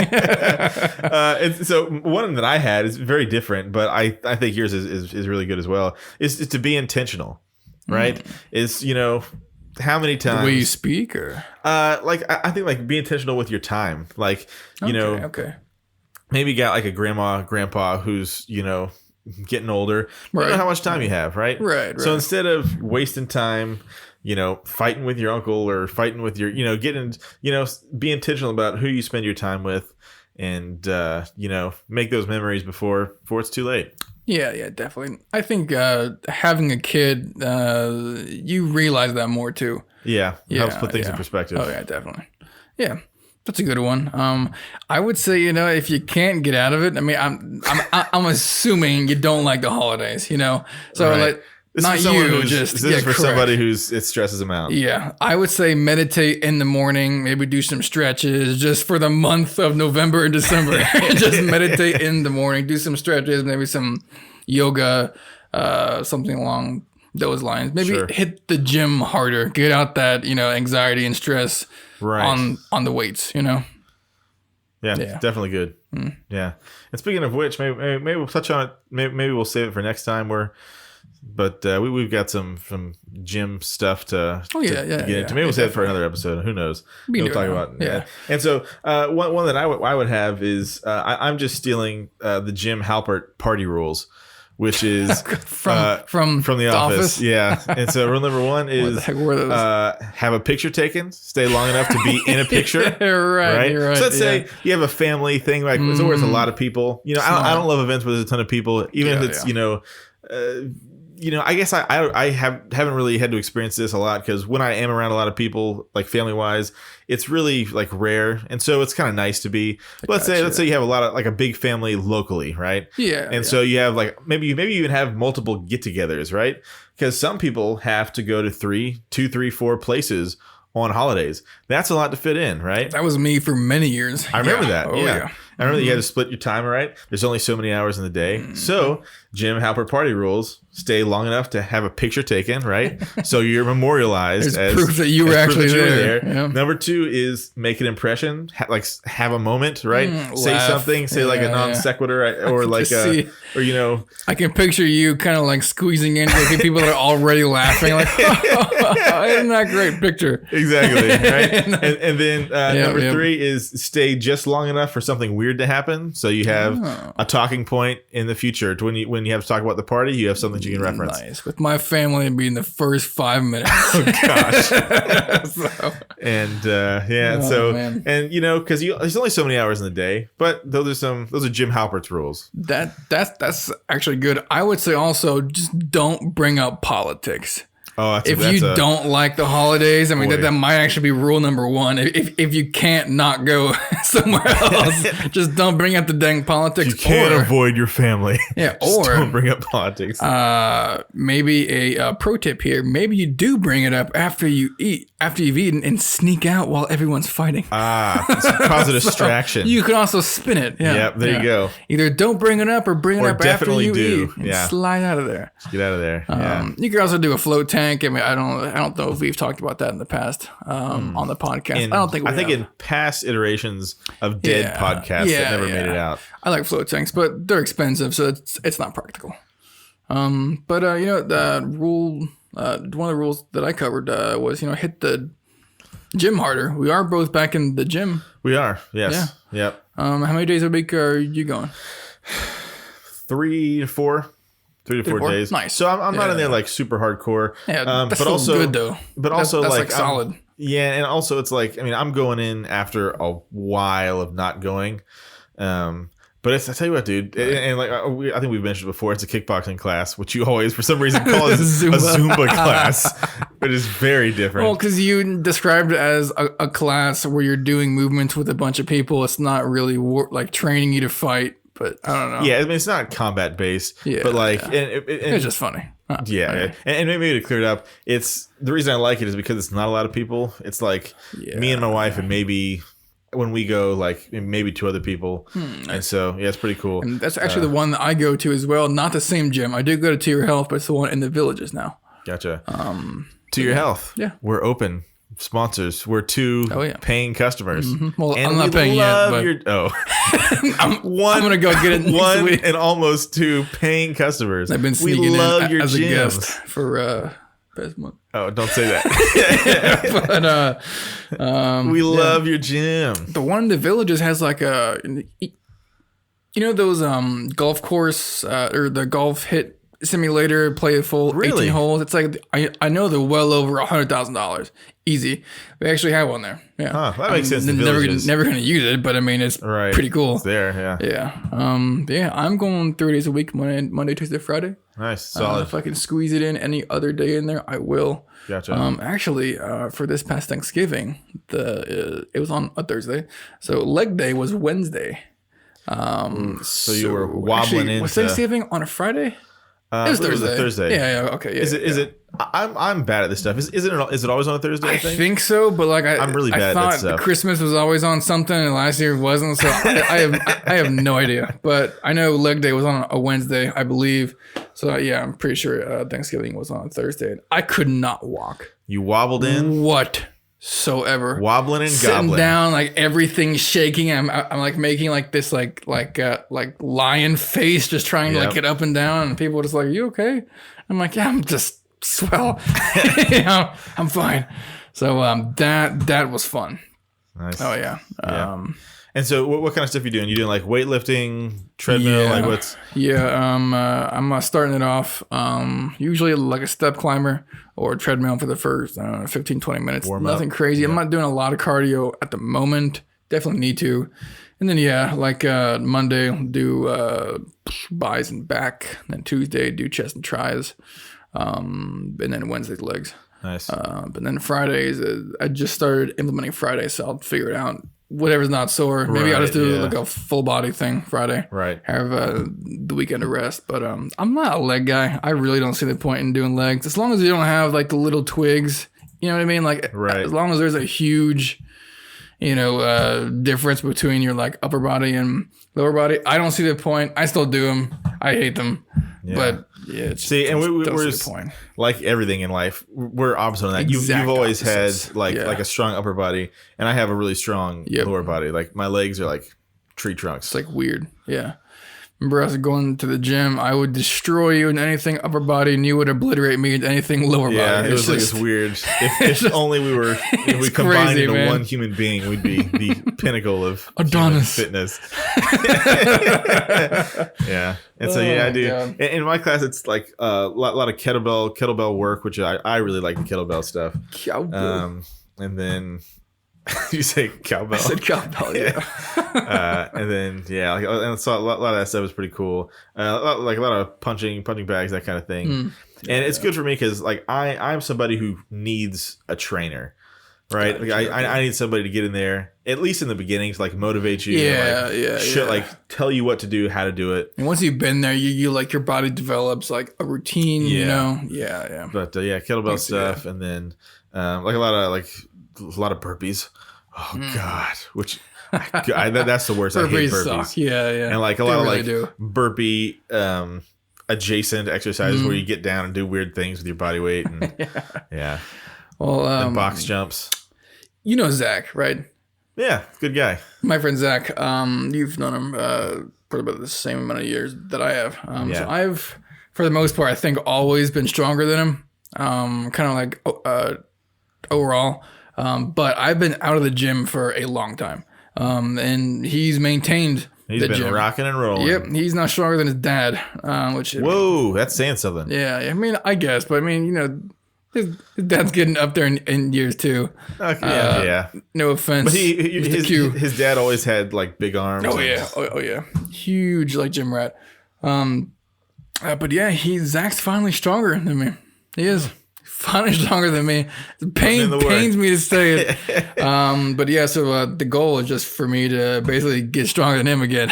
And so one that I had is very different, but I think yours is really good as well. Is to be intentional, right? Is how many times the way you speak, or I think like be intentional with your time, like okay. Maybe you got like a grandpa who's getting older. You don't know how much time you have, right? Right. So instead of wasting time, fighting with your uncle or fighting with your, be intentional about who you spend your time with, and make those memories before it's too late. Yeah, definitely. I think having a kid, you realize that more too. Yeah, it helps put things in perspective. Oh yeah, definitely. Yeah. That's a good one. I would say, if you can't get out of it, I mean, I'm assuming you don't like the holidays, so like this not you, just this is for somebody it stresses them out. Yeah, I would say meditate in the morning, maybe do some stretches just for the month of November and December. Just meditate in the morning, do some stretches, maybe some yoga, something along those lines. Maybe hit the gym harder, get out that anxiety and stress. On the weights, Yeah, definitely good. Yeah. And speaking of which, maybe we'll touch on it. Maybe we'll save it for next time. But we've got some gym stuff to get into. Maybe we'll save it for another episode. Who knows? We'll talk about it. And so one that I would have is I'm just stealing the Jim Halpert party rules, which is from the office. Yeah. And so rule number one is what the heck were those? Have a picture taken, stay long enough to be in a picture. right. So let's say you have a family thing, like it's always a lot of people. I don't love events where there's a ton of people, even if it's I guess I haven't really had to experience this a lot, because when I am around a lot of people, like family wise, it's really like rare, and so it's kind of nice to be. Let's say you have a lot of like a big family locally, right? Yeah. And so you have like maybe you even have multiple get-togethers, right? Because some people have to go to 2, 3, 4 places on holidays. That's a lot to fit in, right? That was me for many years. I remember that. Yeah. I remember that you had to split your time, right? There's only so many hours in the day. So Jim Halpert party rules: stay long enough to have a picture taken, right? So you're memorialized as proof that you were actually there. Yep. Number 2 is make an impression, have a moment, right? Say something, say like a non sequitur, or like I can picture you kind of like squeezing in with people that are already laughing, like, isn't that great picture? Exactly, right? And then number 3 is stay just long enough for something weird to happen, so you have a talking point in the future. When you have to talk about the party, you have something you can reference. Nice. With my family, it'd be in the first 5 minutes. Oh gosh. And and because there's only so many hours in the day, but those are Jim Halpert's rules. That's actually good. I would say also just don't bring up politics. Oh, if you don't like the holidays, I mean, that might actually be rule number 1. If you can't not go somewhere else, just don't bring up the dang politics. You can't avoid your family. Yeah, or don't bring up politics. Maybe a pro tip here. Maybe you do bring it up after you've eaten, and sneak out while everyone's fighting. Cause a distraction. You can also spin it. Yeah, yep, there you go. Either don't bring it up or bring it up after you eat. And yeah. Slide out of there. Just get out of there. You can also do a float tank. I mean, I don't know if we've talked about that in the past on the podcast. I don't think we have. I think in past iterations of dead podcasts that never made it out. I like float tanks, but they're expensive, so it's not practical. But the rule, one of the rules that I covered was hit the gym harder. We are both back in the gym. We are. Yes. Yeah. Yep. How many days a week are you going? 3 to 4. 3 to 4 days. Nice. So I'm not in there like super hardcore. Yeah, that's but also good though. But also that's like solid. And also it's like, I mean, I'm going in after a while of not going. But I tell you what, dude, and like I think we've mentioned before, it's a kickboxing class, which you always for some reason call it a Zumba class, but it's very different. Well, because you described it as a class where you're doing movements with a bunch of people. It's not really like training you to fight. But I don't know. Yeah, I mean, it's not combat based. Yeah, but like, and it's just funny. Yeah, and maybe to clear it up, it's the reason I like it is because it's not a lot of people. It's like me and my wife, and maybe when we go, like maybe 2 other people, and so it's pretty cool. And that's actually the one that I go to as well. Not the same gym. I do go to Tier Health, but it's the one in the Villages now. Gotcha. To your health. Yeah. We're open. Sponsors. We're 2 paying customers. Mm-hmm. Well, and I'm not paying yet. But I'm going to go get it next week. And almost 2 paying customers. I've been sneaking in as a guest for past month. Oh, don't say that. But we love your gym. The one in the Villages has like a, those golf course or the golf hit simulator, play a full 18 holes. It's like I know they're well over $100,000 easy. We actually have one there. Yeah, that makes sense. Never gonna use it, but I mean it's pretty cool. It's there, yeah. I'm going 3 days a week, Monday, Tuesday, Friday. Nice, solid. If I can squeeze it in any other day in there, I will. Gotcha. Actually, for this past Thanksgiving, it was on a Thursday, so leg day was Wednesday. So you were wobbling into. Was Thanksgiving on a Friday? It was Thursday. Thursday. Yeah. Okay. Yeah, is it? I'm bad at this stuff. Is it always on a Thursday? I think so, but like I'm really bad at that stuff. Christmas was always on something, and last year it wasn't. So I have no idea. But I know leg day was on a Wednesday, I believe. So yeah, I'm pretty sure Thanksgiving was on a Thursday. I could not walk. You wobbled in. Whatsoever. Wobbling and sitting gobbling. Down, like everything's shaking. I'm like making like this like lion face, just trying to like get up and down, and people are just like, "Are you okay?" I'm like, "Yeah, I'm just swell. I'm fine." So that was fun. Nice. Oh yeah. And so what kind of stuff are you doing? You doing like weightlifting, treadmill, like what's? Yeah, I'm starting it off usually like a step climber or treadmill for the first 15, 20 minutes. Nothing crazy. I'm not doing a lot of cardio at the moment. Definitely need to. And then like Monday I'll do buys and back. Then Tuesday do chest and tries. And then Wednesday legs. Nice. But then Fridays I just started implementing Fridays, so I'll figure it out. Whatever's not sore. Maybe I'll just do like a full body thing Friday. Right. Have the weekend to rest. But I'm not a leg guy. I really don't see the point in doing legs. As long as you don't have like the little twigs. You know what I mean? Like as long as there's a huge, difference between your like upper body and lower body. I don't see the point. I still do them. I hate them. Yeah. But yeah, and we're just, like everything in life, we're opposite on that. You've always had like a strong upper body, and I have a really strong lower body. Like my legs are like tree trunks. It's like weird. Yeah. Remember, I was going to the gym. I would destroy you in anything upper body, and you would obliterate me in anything lower body. Yeah, it was like this weird. If only we combined into one human being, we'd be the pinnacle of Adonis fitness. Yeah, and so I do. In my class, it's like a lot of kettlebell work, which I really like the kettlebell stuff. And then. You say cowbell? I said cowbell, yeah. And then and so a lot of that stuff is pretty cool. Like a lot of punching bags, that kind of thing. And it's good for me because like I'm somebody who needs a trainer, right? Like I need somebody to get in there at least in the beginning to like motivate you. Like tell you what to do, how to do it. And once you've been there, you like your body develops like a routine. Yeah. Yeah. But kettlebell stuff, and then like a lot of burpees. Oh God, which that's the worst. I hate burpees. Suck. Yeah. And like a lot of burpee adjacent exercises where you get down and do weird things with your body weight and Well, and box jumps. You know Zach, right? Yeah, good guy. My friend Zach. You've known him for about the same amount of years that I have. So I've, for the most part, I think always been stronger than him. Kind of like overall. But I've been out of the gym for a long time. And he's maintained the gym. He's been rocking and rolling. Yep. He's not stronger than his dad. Whoa, that's saying something. Yeah. I mean, I guess. But I mean, his dad's getting up there in years too. Okay, No offense. But his dad always had like big arms. Oh yeah. Huge like gym rat. But yeah, Zach's finally stronger than me. He is. Finally stronger than me. Pains me to say it. But yeah, so the goal is just for me to basically get stronger than him again.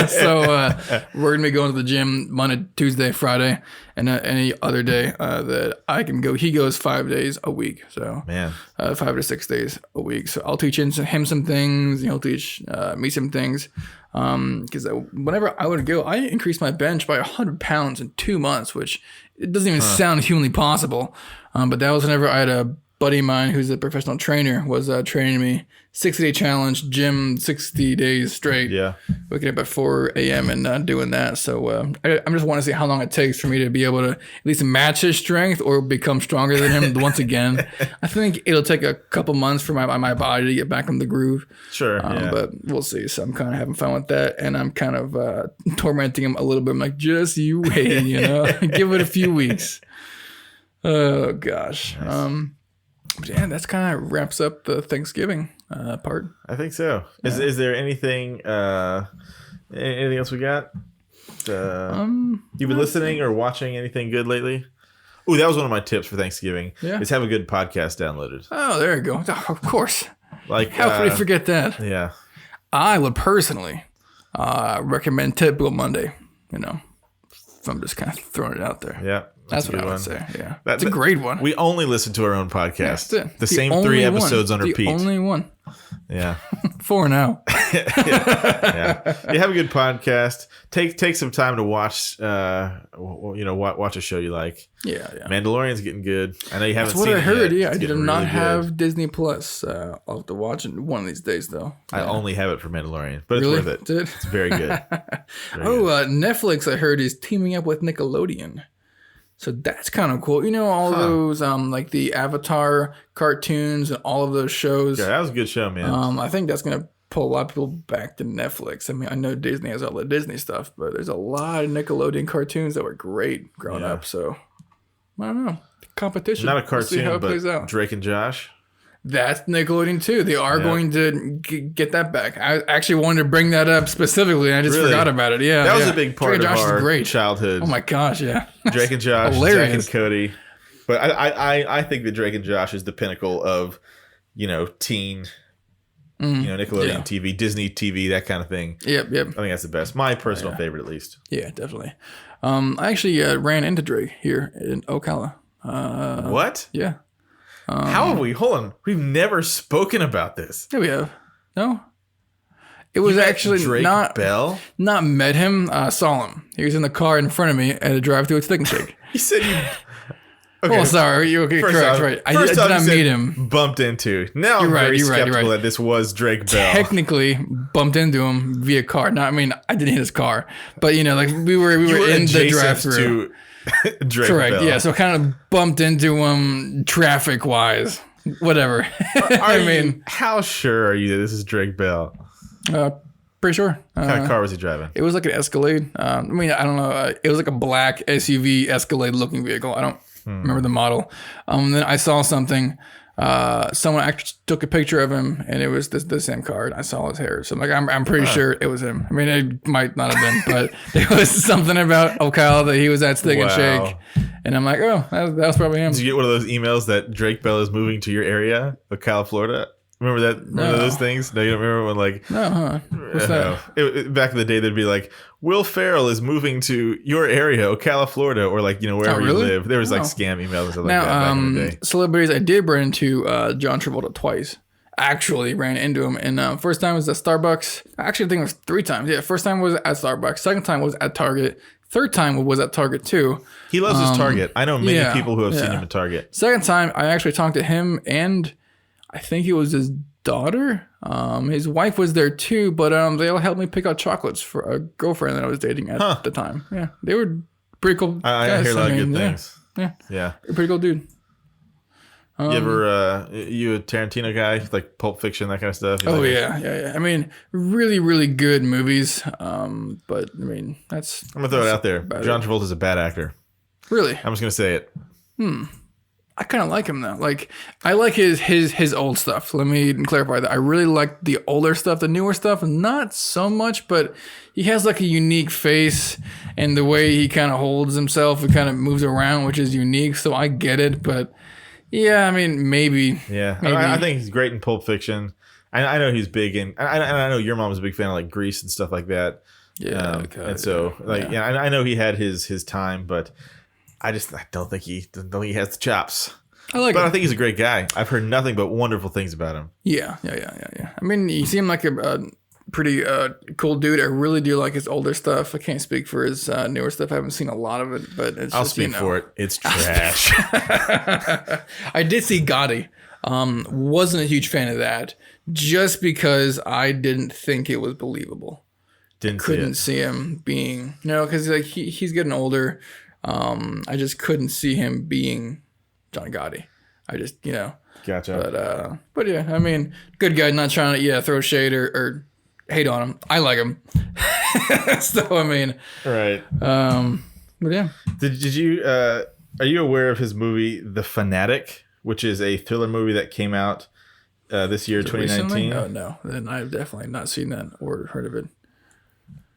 So we're going to be going to the gym Monday, Tuesday, Friday, and any other day that I can go. He goes 5 days a week. So 5 to 6 days a week. So I'll teach him some things. He'll teach me some things. Because whenever I would go, I increased my bench by 100 pounds in 2 months, which it doesn't even sound humanly possible. But that was whenever I had a buddy of mine who's a professional trainer was training me. 60-day challenge, gym, 60 days straight. Yeah. Waking up at 4 a.m. and doing that. So I'm just wanting to see how long it takes for me to be able to at least match his strength or become stronger than him once again. I think it'll take a couple months for my body to get back in the groove. Sure. But we'll see. So I'm kind of having fun with that. And I'm kind of tormenting him a little bit. I'm like, just you wait, give it a few weeks. Oh, gosh. Nice. But yeah, that's kind of wraps up the Thanksgiving part. I think so. Yeah. Is there anything else we got? You've been listening or watching anything good lately? Oh, that was one of my tips for Thanksgiving. Yeah. Is have a good podcast downloaded. Oh, there you go. Of course. How could we forget that? Yeah. I would personally recommend Typical Monday. If I'm just kind of throwing it out there. Yeah. That's what I would say. Yeah. That's a great one. We only listen to our own podcast. Yeah, the same 3 episodes on repeat. The only one. Yeah. 4 now. Yeah. You have a good podcast. Take some time to watch watch a show you like. Yeah. Mandalorian's getting good. I know you haven't seen it. That's what I heard. Yet. Yeah. I do not have Disney Plus. I'll have to watch it one of these days though. I only have it for Mandalorian, but it's worth it. It's very good. Netflix I heard is teaming up with Nickelodeon. So that's kind of cool. All those like the Avatar cartoons and all of those shows. Yeah, that was a good show, man. I think that's going to pull a lot of people back to Netflix. I mean, I know Disney has all the Disney stuff, but there's a lot of Nickelodeon cartoons that were great growing up. So I don't know. Competition. Not a cartoon, but Drake and Josh. That's Nickelodeon too. They are going to get that back. I actually wanted to bring that up specifically, and I just forgot about it. Yeah, that was a big part of our childhood. Oh my gosh, yeah. Drake and Josh, Jack and Cody. But I think that Drake and Josh is the pinnacle of, teen, Nickelodeon TV, Disney TV, that kind of thing. Yep. I think that's the best. My personal favorite, at least. Yeah, definitely. I actually ran into Drake here in Ocala. What? Yeah. How have we? Hold on. We've never spoken about this. Yeah, we have. No? It was actually Drake Bell? Not met him. Saw him. He was in the car in front of me at a drive-thru at Stick and Shake. You said you... Okay. Oh, sorry. You okay? Correct, right. I did not meet him. Bumped into. Now I'm very skeptical that this was Drake Bell. Technically, bumped into him via car. I didn't hit his car. But, we were in the drive-thru. Drake Correct. Bell. Yeah. So kind of bumped into him traffic wise. Whatever. How sure are you that this is Drake Bell? Pretty sure. What kind of car was he driving? It was like an Escalade. I don't know. It was like a black SUV Escalade looking vehicle. I don't remember the model. Then I saw something. Someone actually took a picture of him, and it was the same car. And I saw his hair, so I'm pretty sure it was him. It might not have been, but there was something about Ocala that he was at Stick and Shake, and I'm like, oh, that was probably him. Did you get one of those emails that Drake Bell is moving to your area, Ocala, Florida? Remember that? Remember those things? No, you don't remember when No, huh? What's that? Back in the day, they'd be like, Will Ferrell is moving to your area, Ocala, Florida, or wherever you live. There was scam emails and stuff like that back in the day. Celebrities, I did run into John Travolta twice. Actually ran into him, and first time was at Starbucks. Actually, I think it was 3 times. Yeah, first time was at Starbucks. Second time was at Target. Third time was at Target too. He loves his Target. I know many people who have seen him at Target. Second time, I actually talked to him and I think it was his daughter. His wife was there too, but they all helped me pick out chocolates for a girlfriend that I was dating at the time. Yeah, they were pretty cool guys. I hear a lot of good things. Yeah. Pretty cool dude. You ever you a Tarantino guy, like Pulp Fiction, that kind of stuff? Yeah. Really, really good movies. But that's. I'm gonna throw it out there. John Travolta's a bad actor. Really? I'm just gonna say it. I kind of like him though. I like his old stuff. Let me clarify that. I really like the older stuff. The newer stuff, not so much, but he has a unique face and the way he kind of holds himself and kind of moves around, which is unique. So I get it, but yeah, maybe. Yeah, maybe. I think he's great in Pulp Fiction. I know he's big in. I know your mom was a big fan of Grease and stuff like that. Yeah, and so I know he had his time, but. I don't think he has the chops. I think he's a great guy. I've heard nothing but wonderful things about him. Yeah. You seem like pretty cool dude. I really do like his older stuff. I can't speak for his newer stuff. I haven't seen a lot of it, but I'll speak for it. It's trash. I did see Gotti. Wasn't a huge fan of that, just because I didn't think it was believable. Couldn't see him being because like he's getting older. I just couldn't see him being John Gotti. I just Gotcha. But yeah, I mean, good guy. Not trying to throw shade or hate on him. I like him. So I mean, right. But yeah. Did you are you aware of his movie The Fanatic, which is a thriller movie that came out this year, 2019? Oh no, then I've definitely not seen that or heard of it.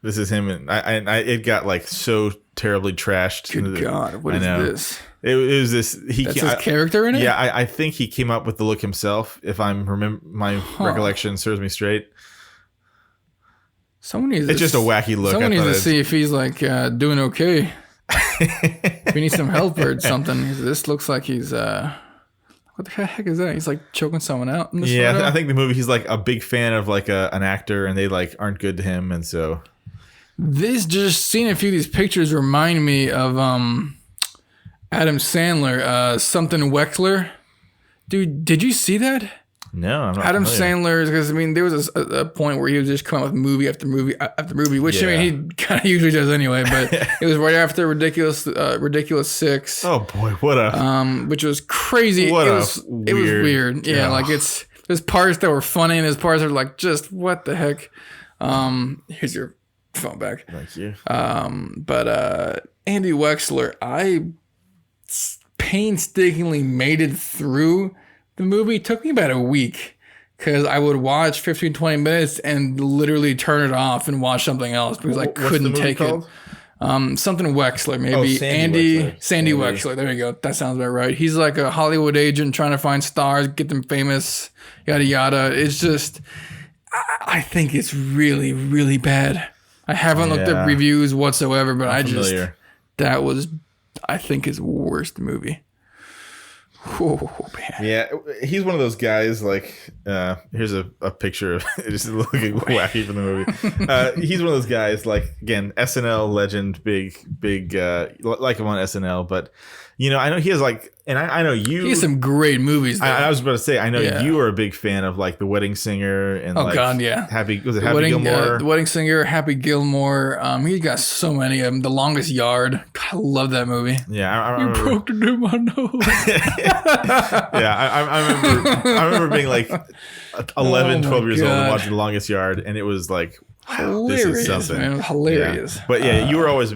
This is him, and I it got like so terribly trashed. Good God, what is this? It was this. That's his character in it. Yeah, I think he came up with the look himself. If my recollection serves me straight. It's just a wacky look. Someone needs to see if he's like doing okay. If we need some help or something. This looks like he's what the heck is that? He's like choking someone out in this photo? I think the movie, he's like a big fan of like an actor, and they like aren't good to him, and so. This, just seeing a few of these pictures remind me of Adam Sandler, something Wexler. Dude, did you see that? No, I'm not. Adam familiar. Sandler, because I mean, there was a point where he would just come out with movie after movie after movie, which I mean he kind of usually does anyway. But it was right after Ridiculous 6. Oh boy, what a which was crazy. It was weird. Yeah, like there's parts that were funny and there's parts that were like just what the heck. Here's your phone back. Thank you. But Andy Wexler, I painstakingly made it through the movie. It took me about a week because I would watch 15, 20 minutes and literally turn it off and watch something else because I couldn't take it. Something Wexler, maybe. Sandy Wexler. There you go. That sounds about right. He's like a Hollywood agent trying to find stars, get them famous, yada yada. It's just, I think it's really, really bad. I haven't looked up reviews whatsoever, but that was, I think, his worst movie. Oh, man. Yeah, he's one of those guys, like, here's a picture of just looking wacky from the movie. He's one of those guys, like, again, SNL legend, big, like him on SNL, but, I know he has, like, and I know you. He has some great movies, though. I was about to say, I know you are a big fan of, like, The Wedding Singer and, Happy Gilmore? The Wedding Singer, Happy Gilmore. He got so many of them. The Longest Yard. God, I love that movie. Yeah, I remember. You broke into my nose. I remember being, like, 11, 12 years old and watching The Longest Yard, and it was, like, wow, hilarious, this is something. Man. Hilarious. Yeah. But, yeah, you were always...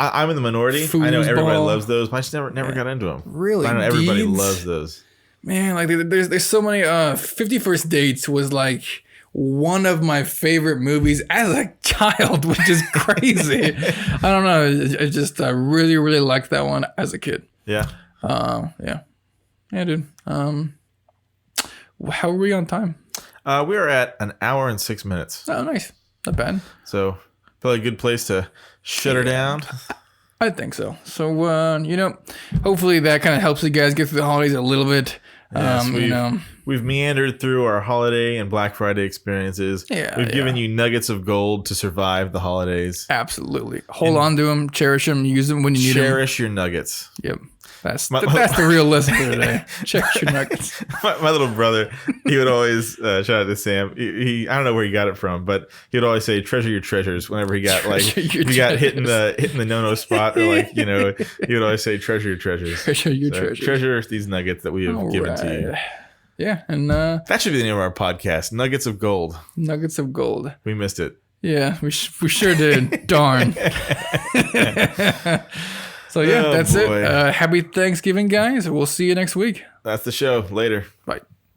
I'm in the minority. I know everybody loves those, but I just never got into them. Really? I know everybody loves those. Man, like there's so many. 50 First Dates was like one of my favorite movies as a child, which is crazy. I don't know. I just really, really liked that one as a kid. Yeah. Yeah, dude. How are we on time? We are at 1 hour and 6 minutes. Oh, nice. Not bad. So probably a good place to shut her down. I think so. So, hopefully that kind of helps you guys get through the holidays a little bit. Yes, we've meandered through our holiday and Black Friday experiences. Yeah, we've given you nuggets of gold to survive the holidays. Absolutely. Hold on to them, cherish them, use them when you need them. Cherish your nuggets. Yep. That's the real lesson for today. Cherish your nuggets. My little brother, he would always shout out to Sam. He I don't know where he got it from, but he would always say "treasure your treasures" whenever he got got hit in the no spot, or like he would always say "treasure your treasures." Treasure your treasures. Treasure these nuggets that we have given to you. Yeah, and that should be the name of our podcast: Nuggets of Gold. Nuggets of Gold. We missed it. Yeah, we sure did. Darn. So that's it. Happy Thanksgiving, guys. We'll see you next week. That's the show. Later. Bye.